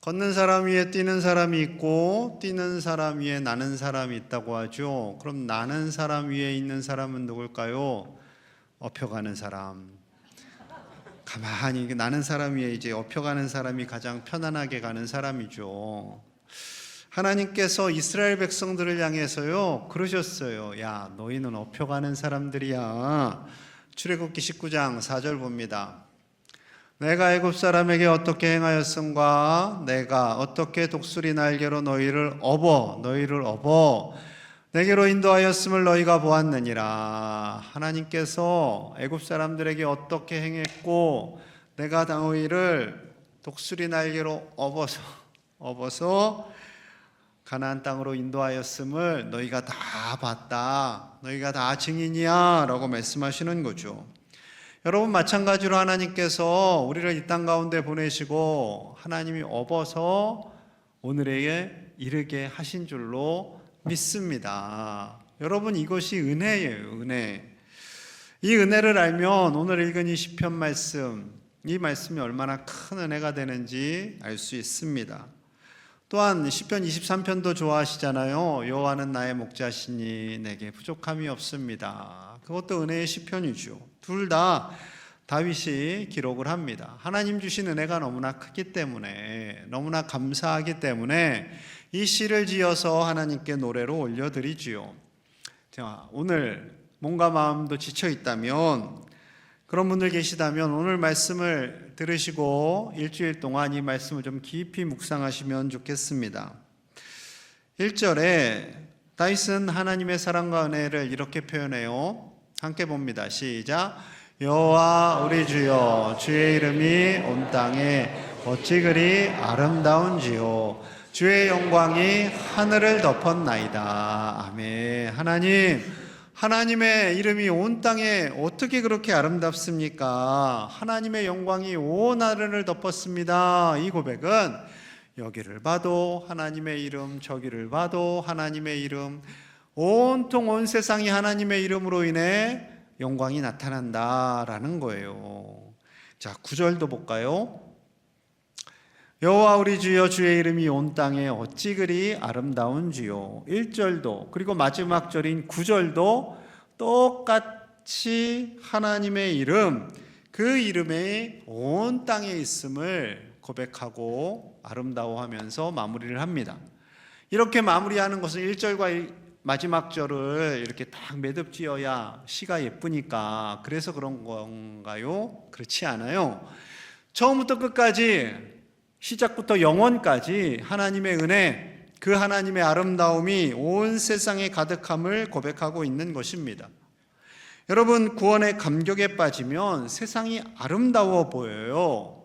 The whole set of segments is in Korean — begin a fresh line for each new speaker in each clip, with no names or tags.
걷는 사람 위에 뛰는 사람이 있고 뛰는 사람 위에 나는 사람이 있다고 하죠. 그럼 나는 사람 위에 있는 사람은 누굴까요? 업혀가는 사람. 가만히 나는 사람 위에 이제 업혀가는 사람이 가장 편안하게 가는 사람이죠. 하나님께서 이스라엘 백성들을 향해서요 그러셨어요. 야, 너희는 업혀가는 사람들이야. 출애굽기 19장 4절 봅니다. 내가 애굽 사람에게 어떻게 행하였음과 내가 어떻게 독수리 날개로 너희를 업어 내게로 인도하였음을 너희가 보았느니라. 하나님께서 애굽 사람들에게 어떻게 행했고 내가 너희를 독수리 날개로 업어서 가나안 땅으로 인도하였음을 너희가 다 봤다. 너희가 다 증인이야 라고 말씀하시는 거죠. 여러분, 마찬가지로 하나님께서 우리를 이 땅 가운데 보내시고 하나님이 업어서 오늘에 이르게 하신 줄로 믿습니다. 여러분, 이것이 은혜예요. 은혜. 이 은혜를 알면 오늘 읽은 이 시편 말씀, 이 말씀이 얼마나 큰 은혜가 되는지 알 수 있습니다. 또한 시편 23편도 좋아하시잖아요. 여호와는 나의 목자시니 내게 부족함이 없습니다. 그것도 은혜의 시편이죠. 둘 다 다윗이 기록을 합니다. 하나님 주신 은혜가 너무나 크기 때문에, 너무나 감사하기 때문에 이 시를 지어서 하나님께 노래로 올려드리지요. 자, 오늘 몸과 마음도 지쳐 있다면, 그런 분들 계시다면 오늘 말씀을 들으시고 일주일 동안 이 말씀을 좀 깊이 묵상하시면 좋겠습니다. 1절에 다윗은 하나님의 사랑과 은혜를 이렇게 표현해요. 함께 봅니다. 시작. 여호와 우리 주여, 주의 이름이 온 땅에 어찌 그리 아름다운지요. 주의 영광이 하늘을 덮었나이다. 아멘. 하나님의 이름이 온 땅에 어떻게 그렇게 아름답습니까? 하나님의 영광이 온 하늘을 덮었습니다. 이 고백은 여기를 봐도 하나님의 이름, 저기를 봐도 하나님의 이름, 온통 온 세상이 하나님의 이름으로 인해 영광이 나타난다라는 거예요. 자, 9절도 볼까요? 여호와 우리 주여, 주의 이름이 온 땅에 어찌 그리 아름다운지요. 1절도 그리고 마지막 절인 9절도 똑같이 하나님의 이름, 그 이름이 온 땅에 있음을 고백하고 아름다워하면서 마무리를 합니다. 이렇게 마무리하는 것은 1절과 마지막 절을 이렇게 딱 매듭지어야 시가 예쁘니까 그래서 그런 건가요? 그렇지 않아요. 처음부터 끝까지, 시작부터 영원까지 하나님의 은혜, 그 하나님의 아름다움이 온 세상에 가득함을 고백하고 있는 것입니다. 여러분, 구원의 감격에 빠지면 세상이 아름다워 보여요.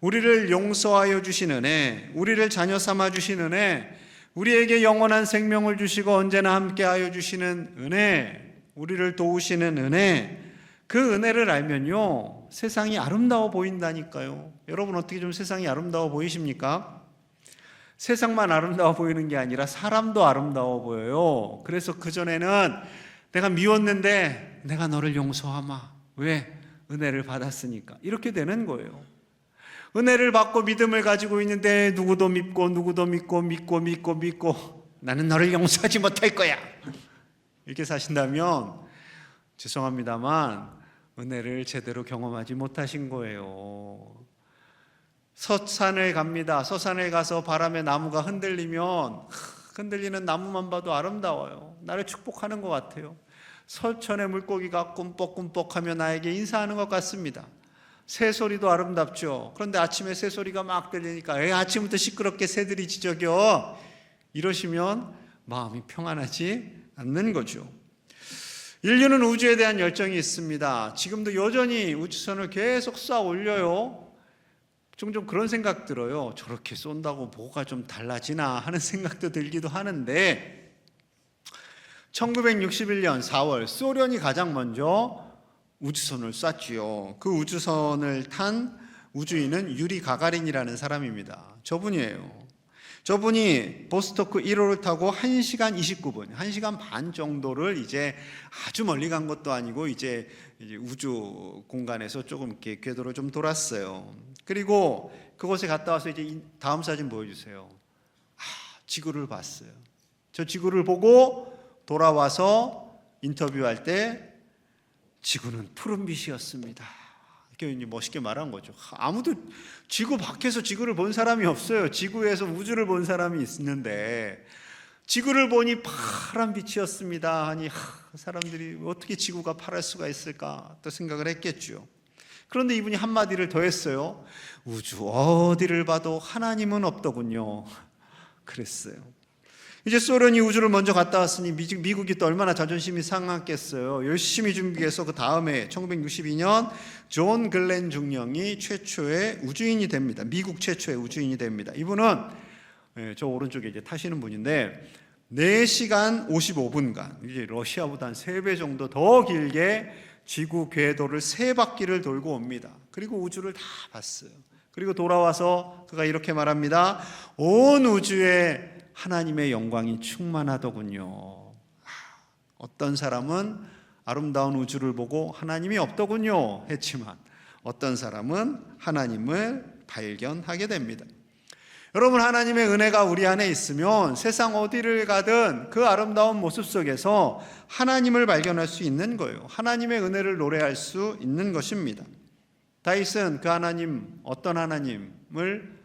우리를 용서하여 주신 은혜, 우리를 자녀 삼아 주신 은혜, 우리에게 영원한 생명을 주시고 언제나 함께하여 주시는 은혜, 우리를 도우시는 은혜, 그 은혜를 알면요 세상이 아름다워 보인다니까요. 여러분, 어떻게 좀 세상이 아름다워 보이십니까? 세상만 아름다워 보이는 게 아니라 사람도 아름다워 보여요. 그래서 그전에는 내가 미웠는데 내가 너를 용서하마. 왜? 은혜를 받았으니까. 이렇게 되는 거예요. 은혜를 받고 믿음을 가지고 있는데 누구도 믿고 나는 너를 용서하지 못할 거야. 이렇게 사신다면 죄송합니다만 은혜를 제대로 경험하지 못하신 거예요. 서산을 갑니다. 서산에 가서 바람에 나무가 흔들리면 흔들리는 나무만 봐도 아름다워요. 나를 축복하는 것 같아요. 서천의 물고기가 꿈뻑꿈뻑하며 나에게 인사하는 것 같습니다. 새소리도 아름답죠. 그런데 아침에 새소리가 막 들리니까 아침부터 시끄럽게 새들이 지저겨, 이러시면 마음이 평안하지 않는 거죠. 인류는 우주에 대한 열정이 있습니다. 지금도 여전히 우주선을 계속 쏴 올려요. 종종 그런 생각 들어요. 저렇게 쏜다고 뭐가 좀 달라지나 하는 생각도 들기도 하는데, 1961년 4월 소련이 가장 먼저 우주선을 쐈지요. 그 우주선을 탄 우주인은 유리 가가린이라는 사람입니다. 저분이에요. 저분이 보스토크 1호를 타고 1시간 29분, 1시간 반 정도를 이제 아주 멀리 간 것도 아니고 이제 우주 공간에서 조금 이렇게 궤도를 좀 돌았어요. 그리고 그곳에 갔다 와서 이제 다음 사진 보여주세요. 지구를 봤어요. 저 지구를 보고 돌아와서 인터뷰할 때 지구는 푸른빛이었습니다. 이렇게 멋있게 말한 거죠. 아무도 지구 밖에서 지구를 본 사람이 없어요. 지구에서 우주를 본 사람이 있는데 지구를 보니 파란 빛이었습니다 하니 사람들이 어떻게 지구가 파랄 수가 있을까 또 생각을 했겠죠. 그런데 이분이 한마디를 더 했어요. 우주 어디를 봐도 하나님은 없더군요. 그랬어요. 이제 소련이 우주를 먼저 갔다 왔으니 미국이 또 얼마나 자존심이 상했겠어요. 열심히 준비해서 그 다음에 1962년 존 글렌 중령이 최초의 우주인이 됩니다. 미국 최초의 우주인이 됩니다. 이분은 저 오른쪽에 이제 타시는 분인데 4시간 55분간 이제 러시아보다 한 3배 정도 더 길게 지구 궤도를 3바퀴를 돌고 옵니다. 그리고 우주를 다 봤어요. 그리고 돌아와서 그가 이렇게 말합니다. 온 우주에 하나님의 영광이 충만하더군요. 어떤 사람은 아름다운 우주를 보고 하나님이 없더군요 했지만 어떤 사람은 하나님을 발견하게 됩니다. 여러분, 하나님의 은혜가 우리 안에 있으면 세상 어디를 가든 그 아름다운 모습 속에서 하나님을 발견할 수 있는 거예요. 하나님의 은혜를 노래할 수 있는 것입니다. 다윗은 그 하나님, 어떤 하나님을,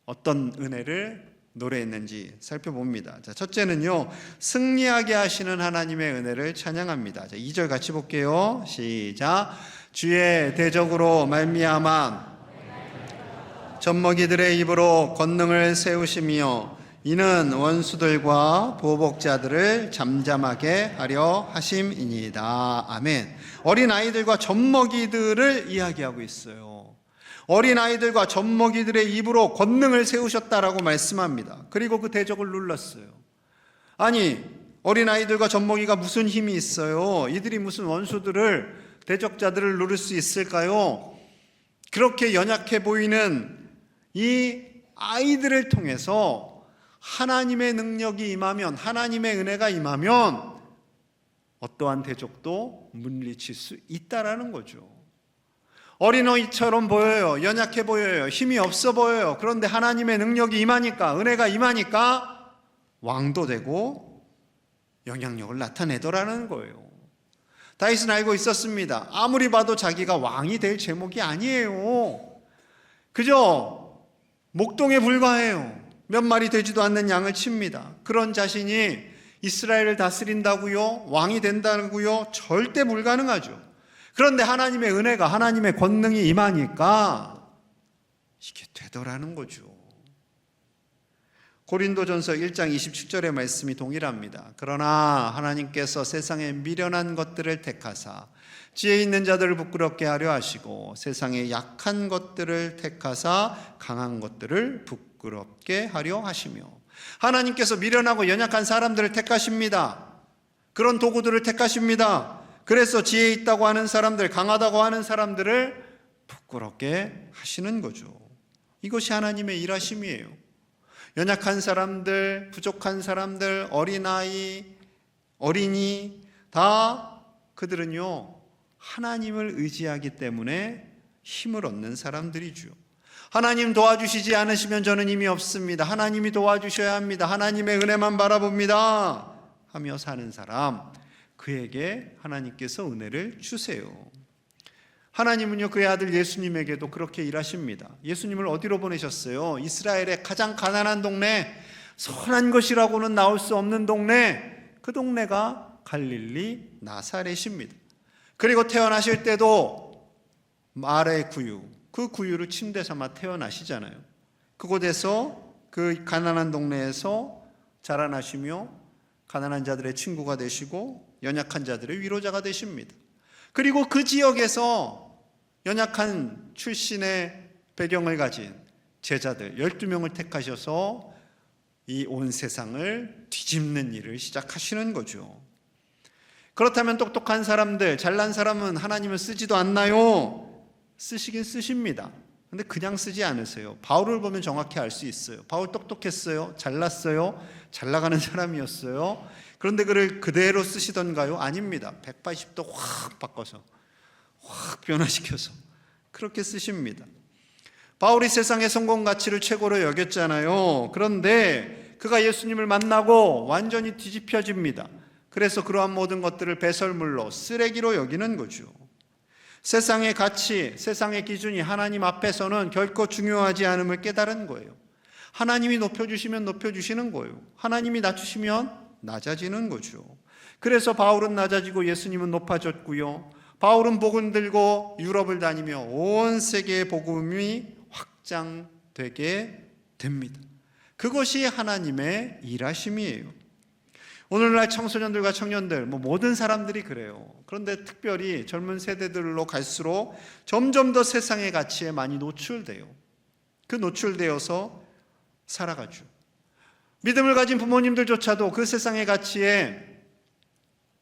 어떤 은혜를 노래했는지 살펴봅니다. 자, 첫째는요, 승리하게 하시는 하나님의 은혜를 찬양합니다. 자, 2절 같이 볼게요. 시작. 주의 대적으로 말미암아 젖먹이들의 입으로 권능을 세우시며 이는 원수들과 보복자들을 잠잠하게 하려 하심이니이다. 아멘. 어린아이들과 젖먹이들을 이야기하고 있어요. 어린아이들과 젖먹이들의 입으로 권능을 세우셨다라고 말씀합니다. 그리고 그 대적을 눌렀어요. 아니, 어린아이들과 젖먹이가 무슨 힘이 있어요? 이들이 무슨 원수들을, 대적자들을 누를 수 있을까요? 그렇게 연약해 보이는 이 아이들을 통해서 하나님의 능력이 임하면, 하나님의 은혜가 임하면 어떠한 대적도 물리칠 수 있다라는 거죠. 어린아이처럼 보여요. 연약해 보여요. 힘이 없어 보여요. 그런데 하나님의 능력이 임하니까, 은혜가 임하니까 왕도 되고 영향력을 나타내더라는 거예요. 다윗은 알고 있었습니다. 아무리 봐도 자기가 왕이 될 제목이 아니에요. 그저 목동에 불과해요. 몇 마리 되지도 않는 양을 칩니다. 그런 자신이 이스라엘을 다스린다고요? 왕이 된다고요? 절대 불가능하죠. 그런데 하나님의 은혜가, 하나님의 권능이 임하니까 이게 되더라는 거죠. 고린도전서 1장 27절의 말씀이 동일합니다. 그러나 하나님께서 세상에 미련한 것들을 택하사 지혜 있는 자들을 부끄럽게 하려 하시고 세상에 약한 것들을 택하사 강한 것들을 부끄럽게 하려 하시며, 하나님께서 미련하고 연약한 사람들을 택하십니다. 그런 도구들을 택하십니다. 그래서 지혜 있다고 하는 사람들, 강하다고 하는 사람들을 부끄럽게 하시는 거죠. 이것이 하나님의 일하심이에요. 연약한 사람들, 부족한 사람들, 어린아이, 어린이 다 그들은요 하나님을 의지하기 때문에 힘을 얻는 사람들이죠. 하나님 도와주시지 않으시면 저는 힘이 없습니다. 하나님이 도와주셔야 합니다. 하나님의 은혜만 바라봅니다 하며 사는 사람, 그에게 하나님께서 은혜를 주세요. 하나님은요 그의 아들 예수님에게도 그렇게 일하십니다. 예수님을 어디로 보내셨어요? 이스라엘의 가장 가난한 동네, 선한 것이라고는 나올 수 없는 동네, 그 동네가 갈릴리 나사렛입니다. 그리고 태어나실 때도 말의 구유, 그 구유를 침대 삼아 태어나시잖아요. 그곳에서, 그 가난한 동네에서 자라나시며 가난한 자들의 친구가 되시고 연약한 자들의 위로자가 되십니다. 그리고 그 지역에서 연약한 출신의 배경을 가진 제자들 12명을 택하셔서 이 온 세상을 뒤집는 일을 시작하시는 거죠. 그렇다면 똑똑한 사람들, 잘난 사람은 하나님을 쓰지도 않나요? 쓰시긴 쓰십니다. 근데 그냥 쓰지 않으세요. 바울을 보면 정확히 알 수 있어요. 바울 똑똑했어요? 잘났어요? 잘 나가는 사람이었어요? 그런데 그를 그대로 쓰시던가요? 아닙니다. 180도 확 바꿔서, 확 변화시켜서 그렇게 쓰십니다. 바울이 세상의 성공 가치를 최고로 여겼잖아요. 그런데 그가 예수님을 만나고 완전히 뒤집혀집니다. 그래서 그러한 모든 것들을 배설물로, 쓰레기로 여기는 거죠. 세상의 가치, 세상의 기준이 하나님 앞에서는 결코 중요하지 않음을 깨달은 거예요. 하나님이 높여주시면 높여주시는 거예요. 하나님이 낮추시면 낮아지는 거죠. 그래서 바울은 낮아지고 예수님은 높아졌고요. 바울은 복음 들고 유럽을 다니며 온 세계의 복음이 확장되게 됩니다. 그것이 하나님의 일하심이에요. 오늘날 청소년들과 청년들, 모든 사람들이 그래요. 그런데 특별히 젊은 세대들로 갈수록 점점 더 세상의 가치에 많이 노출돼요. 그 노출되어서 살아가죠. 믿음을 가진 부모님들조차도 그 세상의 가치에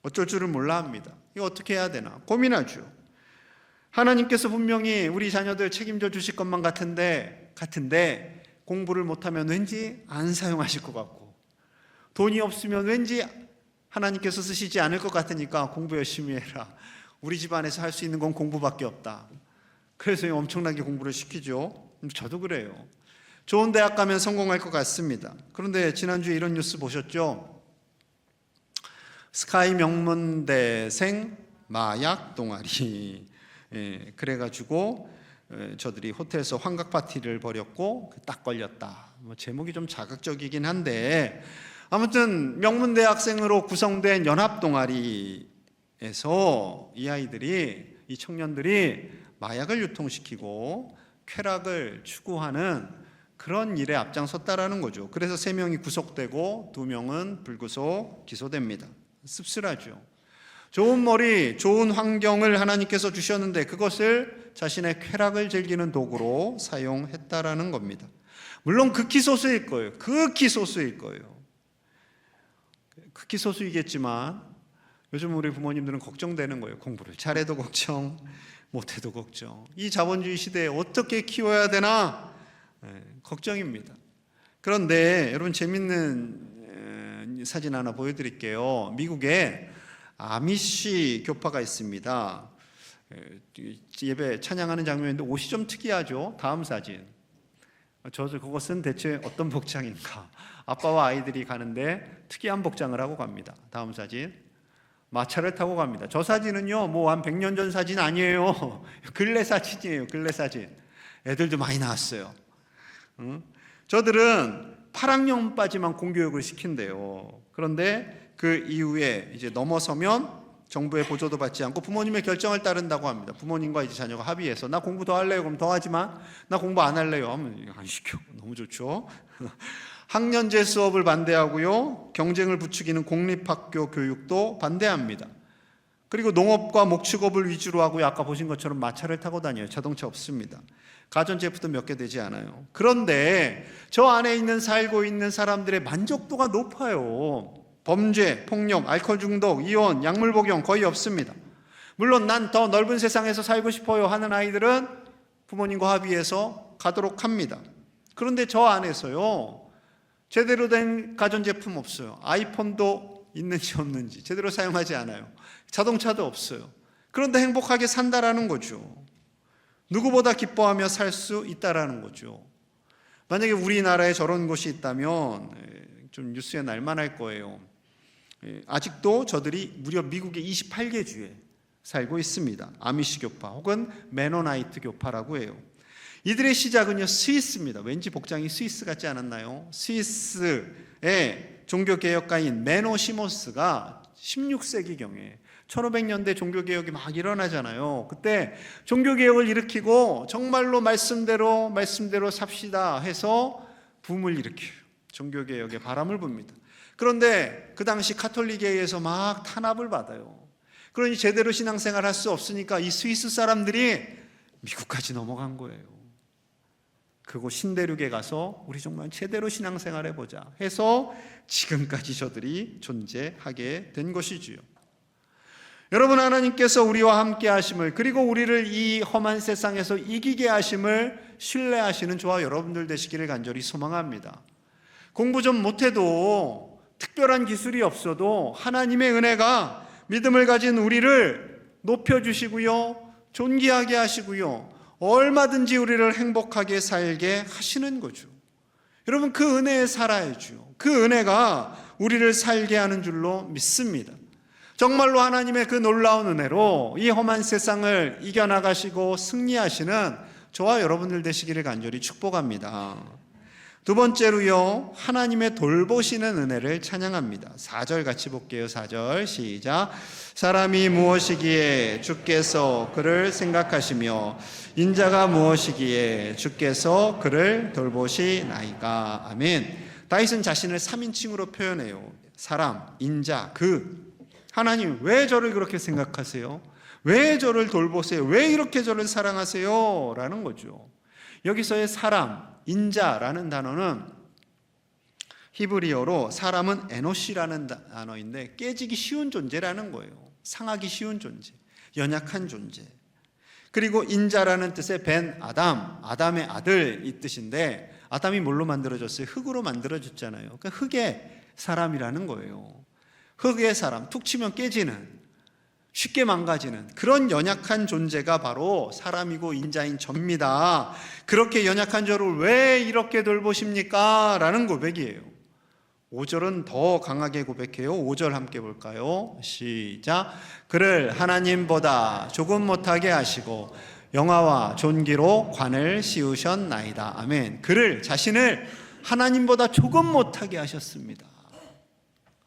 어쩔 줄을 몰라 합니다. 이거 어떻게 해야 되나 고민하죠. 하나님께서 분명히 우리 자녀들 책임져 주실 것만 같은데 공부를 못하면 왠지 안 사용하실 것 같고, 돈이 없으면 왠지 하나님께서 쓰시지 않을 것 같으니까 공부 열심히 해라. 우리 집안에서 할 수 있는 건 공부밖에 없다. 그래서 엄청나게 공부를 시키죠. 저도 그래요. 좋은 대학 가면 성공할 것 같습니다. 그런데 지난주에 이런 뉴스 보셨죠? 스카이 명문대생 마약 동아리. 그래가지고 저들이 호텔에서 환각 파티를 벌였고 딱 걸렸다. 제목이 좀 자극적이긴 한데, 아무튼 명문대학생으로 구성된 연합동아리에서 이 아이들이, 이 청년들이 마약을 유통시키고 쾌락을 추구하는 그런 일에 앞장섰다라는 거죠. 그래서 3명이 구속되고 2명은 불구속 기소됩니다. 씁쓸하죠. 좋은 머리, 좋은 환경을 하나님께서 주셨는데 그것을 자신의 쾌락을 즐기는 도구로 사용했다라는 겁니다. 물론 극히 소수일 거예요. 극히 소수일 거예요. 극히 소수이겠지만 요즘 우리 부모님들은 걱정되는 거예요. 공부를 잘해도 걱정, 못해도 걱정. 이 자본주의 시대에 어떻게 키워야 되나 걱정입니다. 그런데 여러분, 재밌는 사진 하나 보여드릴게요. 미국에 아미시 교파가 있습니다. 예배 찬양하는 장면인데 옷이 좀 특이하죠. 다음 사진. 그것은 대체 어떤 복장인가? 아빠와 아이들이 가는데 특이한 복장을 하고 갑니다. 다음 사진. 마차를 타고 갑니다. 저 사진은요, 한 100년 전 사진 아니에요. 근래 사진이에요. 근래 사진. 애들도 많이 나왔어요. 저들은 8학년까지만 공교육을 시킨대요. 그런데 그 이후에 이제 넘어서면 정부의 보조도 받지 않고 부모님의 결정을 따른다고 합니다. 부모님과 이제 자녀가 합의해서 나 공부 더 할래요. 그럼 더 하지만 나 공부 안 할래요. 하면 안 시켜. 너무 좋죠. 학년제 수업을 반대하고요. 경쟁을 부추기는 공립학교 교육도 반대합니다. 그리고 농업과 목축업을 위주로 하고요. 아까 보신 것처럼 마차를 타고 다녀요. 자동차 없습니다. 가전제품도 몇 개 되지 않아요. 그런데 저 안에 살고 있는 사람들의 만족도가 높아요. 범죄, 폭력, 알코올 중독, 이혼, 약물 복용 거의 없습니다. 물론 난 더 넓은 세상에서 살고 싶어요 하는 아이들은 부모님과 합의해서 가도록 합니다. 그런데 저 안에서요, 제대로 된 가전제품 없어요. 아이폰도 있는지 없는지 제대로 사용하지 않아요. 자동차도 없어요. 그런데 행복하게 산다라는 거죠. 누구보다 기뻐하며 살 수 있다라는 거죠. 만약에 우리나라에 저런 곳이 있다면 좀 뉴스에 날만할 거예요. 아직도 저들이 무려 미국의 28개 주에 살고 있습니다. 아미시 교파 혹은 메노나이트 교파라고 해요. 이들의 시작은요, 스위스입니다. 왠지 복장이 스위스 같지 않았나요? 스위스의 종교개혁가인 메노 시모스가 16세기경에 1500년대 종교개혁이 막 일어나잖아요. 그때 종교개혁을 일으키고 정말로 말씀대로 삽시다 해서 붐을 일으켜요. 종교개혁의 바람을 붑니다. 그런데 그 당시 카톨릭에 의해서 막 탄압을 받아요. 그러니 제대로 신앙생활 할 수 없으니까 이 스위스 사람들이 미국까지 넘어간 거예요. 그곳 신대륙에 가서 우리 정말 제대로 신앙생활 해보자 해서 지금까지 저들이 존재하게 된 것이지요. 여러분, 하나님께서 우리와 함께 하심을, 그리고 우리를 이 험한 세상에서 이기게 하심을 신뢰하시는 저와 여러분들 되시기를 간절히 소망합니다. 공부 좀 못해도, 특별한 기술이 없어도 하나님의 은혜가 믿음을 가진 우리를 높여주시고요, 존귀하게 하시고요, 얼마든지 우리를 행복하게 살게 하시는 거죠. 여러분, 그 은혜에 살아야죠. 그 은혜가 우리를 살게 하는 줄로 믿습니다. 정말로 하나님의 그 놀라운 은혜로 이 험한 세상을 이겨나가시고 승리하시는 저와 여러분들 되시기를 간절히 축복합니다. 두 번째로요, 하나님의 돌보시는 은혜를 찬양합니다. 4절 같이 볼게요. 4절 시작. 사람이 무엇이기에 주께서 그를 생각하시며 인자가 무엇이기에 주께서 그를 돌보시나이까. 아멘. 다윗은 자신을 3인칭으로 표현해요. 사람, 인자, 하나님, 왜 저를 그렇게 생각하세요? 왜 저를 돌보세요? 왜 이렇게 저를 사랑하세요? 라는 거죠. 여기서의 사람, 인자라는 단어는 히브리어로 사람은 에노시라는 단어인데 깨지기 쉬운 존재라는 거예요. 상하기 쉬운 존재, 연약한 존재. 그리고 인자라는 뜻의 벤 아담, 아담의 아들 이 뜻인데, 아담이 뭘로 만들어졌어요? 흙으로 만들어졌잖아요. 그러니까 흙의 사람이라는 거예요. 흙의 사람, 툭 치면 깨지는, 쉽게 망가지는 그런 연약한 존재가 바로 사람이고 인자인 접니다. 그렇게 연약한 저를 왜 이렇게 돌보십니까? 라는 고백이에요. 5절은 더 강하게 고백해요. 5절 함께 볼까요? 시작. 그를 하나님보다 조금 못하게 하시고 영화와 존귀로 관을 씌우셨나이다. 아멘. 그를, 자신을 하나님보다 조금 못하게 하셨습니다.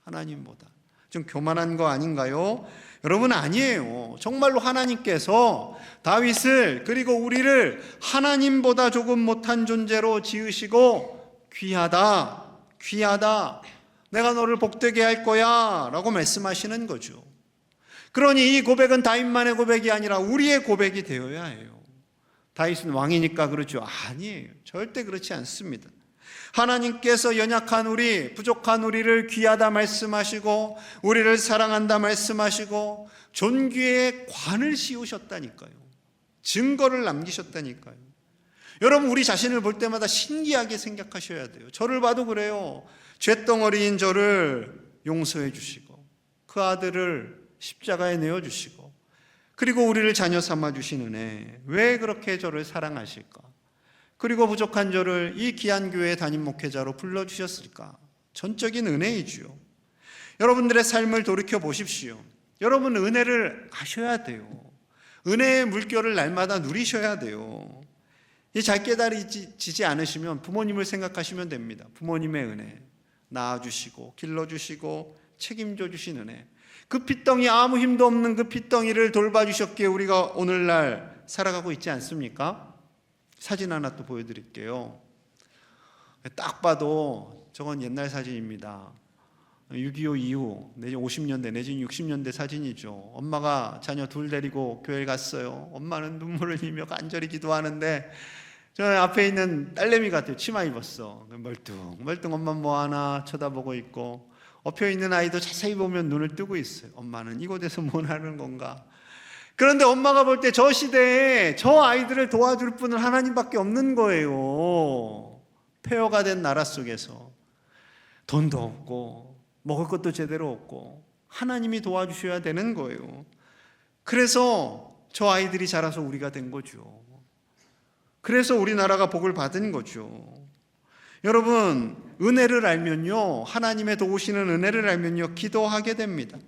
하나님보다. 좀 교만한 거 아닌가요? 여러분, 아니에요. 정말로 하나님께서 다윗을, 그리고 우리를 하나님보다 조금 못한 존재로 지으시고 귀하다, 귀하다, 내가 너를 복되게 할 거야 라고 말씀하시는 거죠. 그러니 이 고백은 다윗만의 고백이 아니라 우리의 고백이 되어야 해요. 다윗은 왕이니까 그렇죠? 아니에요. 절대 그렇지 않습니다. 하나님께서 연약한 우리, 부족한 우리를 귀하다 말씀하시고 우리를 사랑한다 말씀하시고 존귀의 관을 씌우셨다니까요. 증거를 남기셨다니까요. 여러분, 우리 자신을 볼 때마다 신기하게 생각하셔야 돼요. 저를 봐도 그래요. 쇳덩어리인 저를 용서해 주시고 그 아들을 십자가에 내어주시고 그리고 우리를 자녀 삼아 주신 은혜, 왜 그렇게 저를 사랑하실까? 그리고 부족한 저를 이 귀한 교회의 담임 목회자로 불러주셨을까? 전적인 은혜이지요. 여러분들의 삶을 돌이켜 보십시오. 여러분, 은혜를 아셔야 돼요. 은혜의 물결을 날마다 누리셔야 돼요. 잘 깨달아지지 않으시면 부모님을 생각하시면 됩니다. 부모님의 은혜, 낳아주시고 길러주시고 책임져 주신 은혜, 그 핏덩이, 아무 힘도 없는 그 핏덩이를 돌봐주셨기에 우리가 오늘날 살아가고 있지 않습니까? 사진 하나 또 보여드릴게요. 딱 봐도 저건 옛날 사진입니다. 6.25 이후 내지는 50년대 내지는 60년대 사진이죠. 엄마가 자녀 둘 데리고 교회에 갔어요. 엄마는 눈물을 흘리며 간절히 기도하는데 저 앞에 있는 딸내미 같아요. 치마 입었어. 멀뚱 엄마 뭐하나 쳐다보고 있고, 엎여 있는 아이도 자세히 보면 눈을 뜨고 있어요. 엄마는 이곳에서 뭘 하는 건가? 그런데 엄마가 볼 때 저 시대에 저 아이들을 도와줄 분은 하나님밖에 없는 거예요. 폐허가 된 나라 속에서 돈도 없고 먹을 것도 제대로 없고 하나님이 도와주셔야 되는 거예요. 그래서 저 아이들이 자라서 우리가 된 거죠. 그래서 우리나라가 복을 받은 거죠. 여러분, 은혜를 알면요, 하나님의 도우시는 은혜를 알면요, 기도하게 됩니다.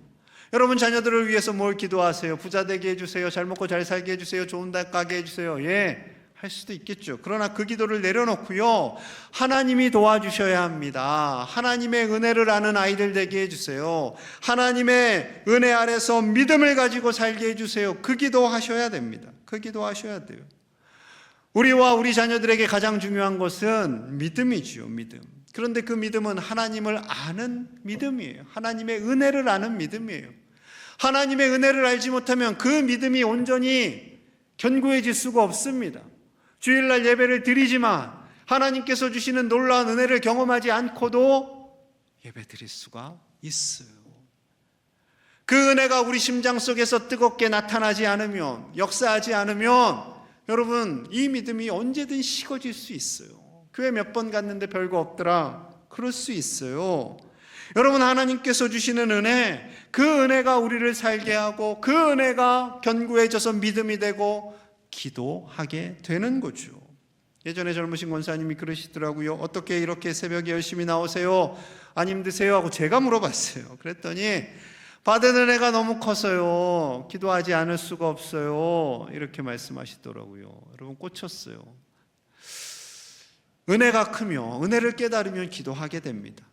여러분, 자녀들을 위해서 뭘 기도하세요? 부자 되게 해주세요. 잘 먹고 잘 살게 해주세요. 좋은 데 가게 해주세요. 예, 할 수도 있겠죠. 그러나 그 기도를 내려놓고요, 하나님이 도와주셔야 합니다. 하나님의 은혜를 아는 아이들 되게 해주세요. 하나님의 은혜 아래서 믿음을 가지고 살게 해주세요. 그 기도 하셔야 됩니다. 그 기도 하셔야 돼요. 우리와 우리 자녀들에게 가장 중요한 것은 믿음이지요. 믿음. 그런데 그 믿음은 하나님을 아는 믿음이에요. 하나님의 은혜를 아는 믿음이에요. 하나님의 은혜를 알지 못하면 그 믿음이 온전히 견고해질 수가 없습니다. 주일날 예배를 드리지만 하나님께서 주시는 놀라운 은혜를 경험하지 않고도 예배 드릴 수가 있어요. 그 은혜가 우리 심장 속에서 뜨겁게 나타나지 않으면, 역사하지 않으면 여러분 이 믿음이 언제든 식어질 수 있어요. 교회 몇 번 갔는데 별거 없더라, 그럴 수 있어요. 여러분, 하나님께서 주시는 은혜, 그 은혜가 우리를 살게 하고 그 은혜가 견고해져서 믿음이 되고 기도하게 되는 거죠. 예전에 젊으신 권사님이 그러시더라고요. 어떻게 이렇게 새벽에 열심히 나오세요? 안 힘드세요? 하고 제가 물어봤어요. 그랬더니 받은 은혜가 너무 커서요, 기도하지 않을 수가 없어요, 이렇게 말씀하시더라고요. 여러분, 꽂혔어요. 은혜가 크면, 은혜를 깨달으면 기도하게 됩니다.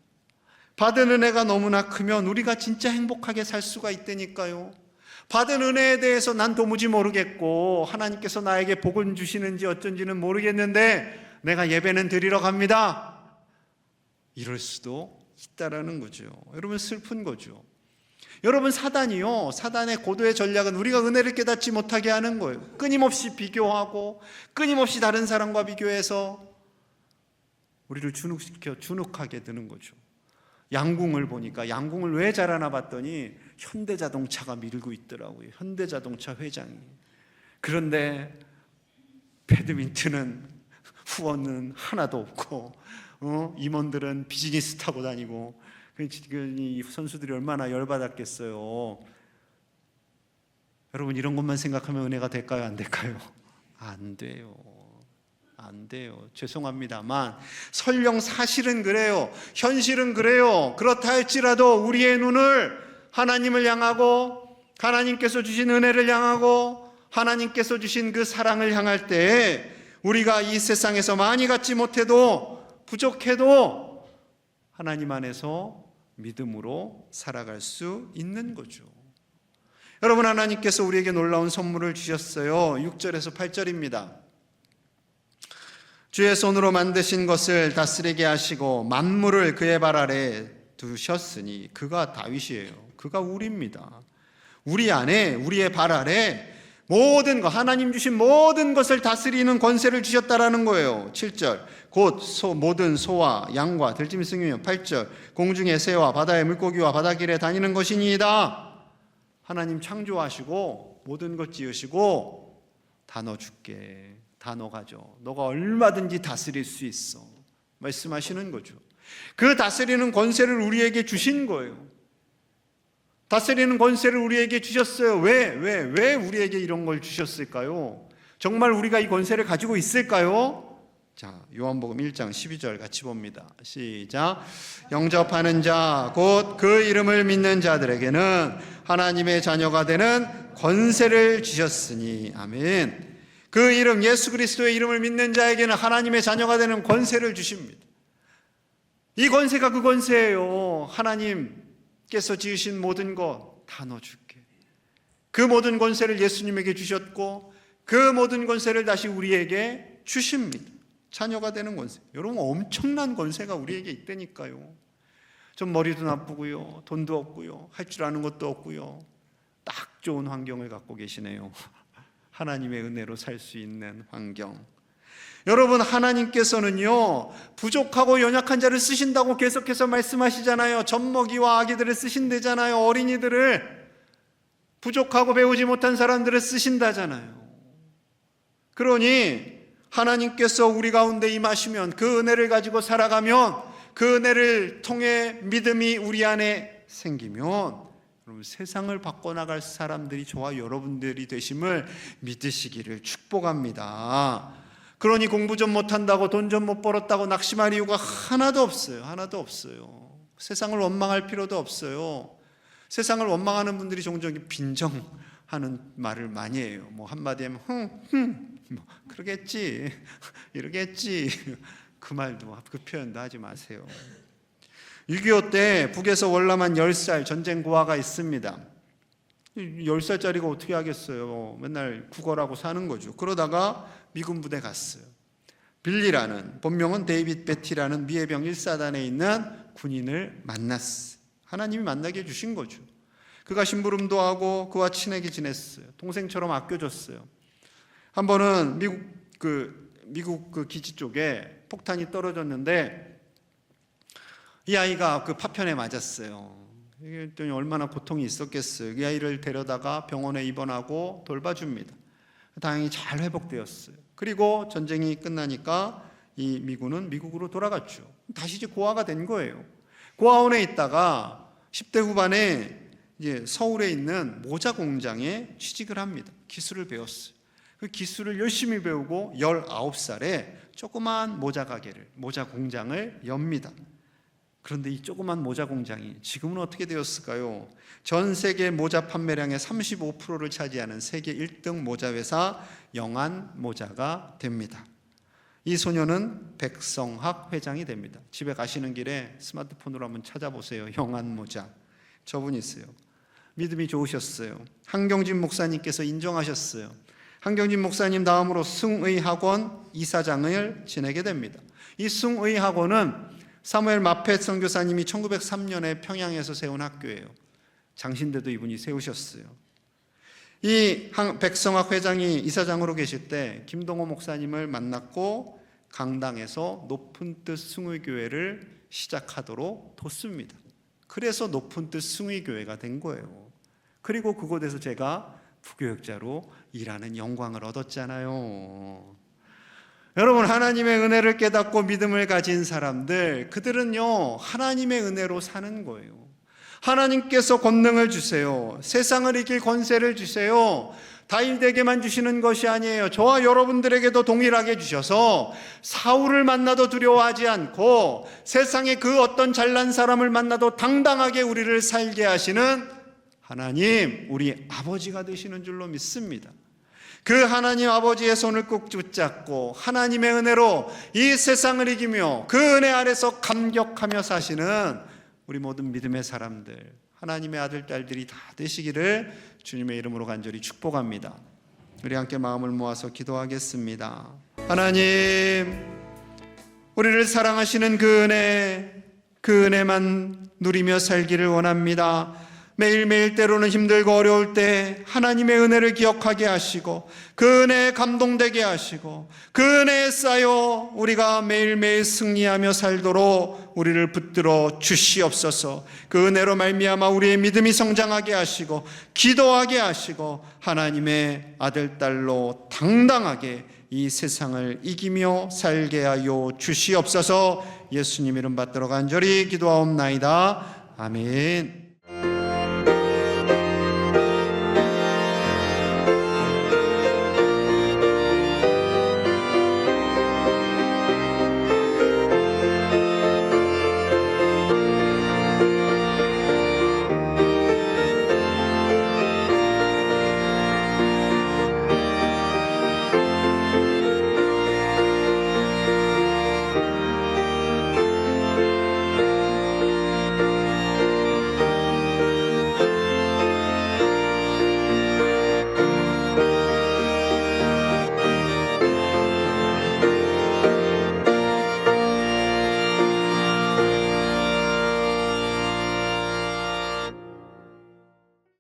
받은 은혜가 너무나 크면 우리가 진짜 행복하게 살 수가 있다니까요. 받은 은혜에 대해서 난 도무지 모르겠고 하나님께서 나에게 복을 주시는지 어쩐지는 모르겠는데 내가 예배는 드리러 갑니다, 이럴 수도 있다라는 거죠. 여러분, 슬픈 거죠. 여러분, 사단이요, 사단의 고도의 전략은 우리가 은혜를 깨닫지 못하게 하는 거예요. 끊임없이 비교하고 끊임없이 다른 사람과 비교해서 우리를 주눅하게 되는 거죠. 양궁을 보니까, 양궁을 왜 잘하나 봤더니 현대자동차가 밀고 있더라고요. 현대자동차 회장이. 그런데 배드민턴은 후원은 하나도 없고, 임원들은 비즈니스 타고 다니고, 이 선수들이 얼마나 열받았겠어요. 여러분, 이런 것만 생각하면 은혜가 될까요? 안 될까요? 안 돼요. 안 돼요. 죄송합니다만 설령 사실은 그래요. 현실은 그래요. 그렇다 할지라도 우리의 눈을 하나님을 향하고 하나님께서 주신 은혜를 향하고 하나님께서 주신 그 사랑을 향할 때 우리가 이 세상에서 많이 갖지 못해도 부족해도 하나님 안에서 믿음으로 살아갈 수 있는 거죠. 여러분, 하나님께서 우리에게 놀라운 선물을 주셨어요. 6절에서 8절입니다. 주의 손으로 만드신 것을 다스리게 하시고 만물을 그의 발 아래 두셨으니, 그가 다윗이에요. 그가 우리입니다. 우리 안에, 우리의 발 아래 모든 것, 하나님 주신 모든 것을 다스리는 권세를 주셨다라는 거예요. 7절, 곧 모든 소와 양과 들짐승이며, 8절, 공중의 새와 바다의 물고기와 바닷길에 다니는 것이니이다. 하나님 창조하시고 모든 것 지으시고 다 넣어줄게, 다 너가죠. 너가 얼마든지 다스릴 수 있어, 말씀하시는 거죠. 그 다스리는 권세를 우리에게 주신 거예요. 다스리는 권세를 우리에게 주셨어요. 왜 우리에게 이런 걸 주셨을까요? 정말 우리가 이 권세를 가지고 있을까요? 자, 요한복음 1장 12절 같이 봅니다. 시작. 영접하는 자, 곧 그 이름을 믿는 자들에게는 하나님의 자녀가 되는 권세를 주셨으니. 아멘. 그 이름, 예수 그리스도의 이름을 믿는 자에게는 하나님의 자녀가 되는 권세를 주십니다. 이 권세가 그 권세예요. 하나님께서 지으신 모든 것 다 넣어줄게. 그 모든 권세를 예수님에게 주셨고 그 모든 권세를 다시 우리에게 주십니다. 자녀가 되는 권세. 여러분, 엄청난 권세가 우리에게 있다니까요. 좀 머리도 나쁘고요, 돈도 없고요, 할 줄 아는 것도 없고요, 딱 좋은 환경을 갖고 계시네요. 하나님의 은혜로 살 수 있는 환경. 여러분, 하나님께서는요, 부족하고 연약한 자를 쓰신다고 계속해서 말씀하시잖아요. 젖먹이와 아기들을 쓰신다잖아요. 어린이들을, 부족하고 배우지 못한 사람들을 쓰신다잖아요. 그러니 하나님께서 우리 가운데 임하시면, 그 은혜를 가지고 살아가면, 그 은혜를 통해 믿음이 우리 안에 생기면 여러분, 세상을 바꿔나갈 사람들이 저와 여러분들이 되심을 믿으시기를 축복합니다. 그러니 공부 좀 못한다고, 돈 좀 못 벌었다고 낙심할 이유가 하나도 없어요. 하나도 없어요. 세상을 원망할 필요도 없어요. 세상을 원망하는 분들이 종종 빈정하는 말을 많이 해요. 뭐 한마디 하면 뭐 그러겠지, 이러겠지, 그 말도, 그 표현도 하지 마세요. 6.25 때 북에서 월남한 10살 전쟁 고아가 있습니다. 10살짜리가 어떻게 하겠어요. 맨날 구걸하고 사는 거죠. 그러다가 미군 부대 갔어요. 빌리라는, 본명은 데이빗 베티라는 미해병 1사단에 있는 군인을 만났어요. 하나님이 만나게 해주신 거죠. 그가 심부름도 하고 그와 친하게 지냈어요. 동생처럼 아껴줬어요. 한 번은 미국 그 기지 쪽에 폭탄이 떨어졌는데 이 아이가 그 파편에 맞았어요. 이게 얼마나 고통이 있었겠어요. 이 아이를 데려다가 병원에 입원하고 돌봐줍니다. 다행히 잘 회복되었어요. 그리고 전쟁이 끝나니까 이 미군은 미국으로 돌아갔죠. 다시 이제 고아가 된 거예요. 고아원에 있다가 10대 후반에 이제 서울에 있는 모자 공장에 취직을 합니다. 기술을 배웠어요. 그 기술을 열심히 배우고 19살에 조그만 모자 가게를, 모자 공장을 엽니다. 그런데 이 조그만 모자 공장이 지금은 어떻게 되었을까요? 전 세계 모자 판매량의 35%를 차지하는 세계 1등 모자 회사 영한 모자가 됩니다. 이 소녀는 백성학 회장이 됩니다. 집에 가시는 길에 스마트폰으로 한번 찾아보세요. 영한 모자. 저분이 있어요. 믿음이 좋으셨어요. 한경진 목사님께서 인정하셨어요. 한경진 목사님 다음으로 승의학원 이사장을 지내게 됩니다. 이 승의학원은 사무엘 마펫 선교사님이 1903년에 평양에서 세운 학교예요. 장신대도 이분이 세우셨어요. 이 백성학 회장이 이사장으로 계실 때 김동호 목사님을 만났고 강당에서 높은 뜻 승의교회를 시작하도록 뒀습니다. 그래서 높은 뜻 승의교회가 된 거예요. 그리고 그곳에서 제가 부교역자로 일하는 영광을 얻었잖아요. 여러분, 하나님의 은혜를 깨닫고 믿음을 가진 사람들, 그들은요 하나님의 은혜로 사는 거예요. 하나님께서 권능을 주세요. 세상을 이길 권세를 주세요. 다윗에게만 주시는 것이 아니에요. 저와 여러분들에게도 동일하게 주셔서 사울을 만나도 두려워하지 않고 세상의 그 어떤 잘난 사람을 만나도 당당하게 우리를 살게 하시는 하나님, 우리 아버지가 되시는 줄로 믿습니다. 그 하나님 아버지의 손을 꼭 붙잡고 하나님의 은혜로 이 세상을 이기며 그 은혜 아래서 감격하며 사시는 우리 모든 믿음의 사람들, 하나님의 아들, 딸들이 다 되시기를 주님의 이름으로 간절히 축복합니다. 우리 함께 마음을 모아서 기도하겠습니다. 하나님, 우리를 사랑하시는 그 은혜만 누리며 살기를 원합니다. 매일매일 때로는 힘들고 어려울 때 하나님의 은혜를 기억하게 하시고 그 은혜에 감동되게 하시고 그 은혜에 쌓여 우리가 매일매일 승리하며 살도록 우리를 붙들어 주시옵소서. 그 은혜로 말미암아 우리의 믿음이 성장하게 하시고 기도하게 하시고 하나님의 아들, 딸로 당당하게 이 세상을 이기며 살게 하여 주시옵소서. 예수님 이름 받들어 간절히 기도하옵나이다. 아멘.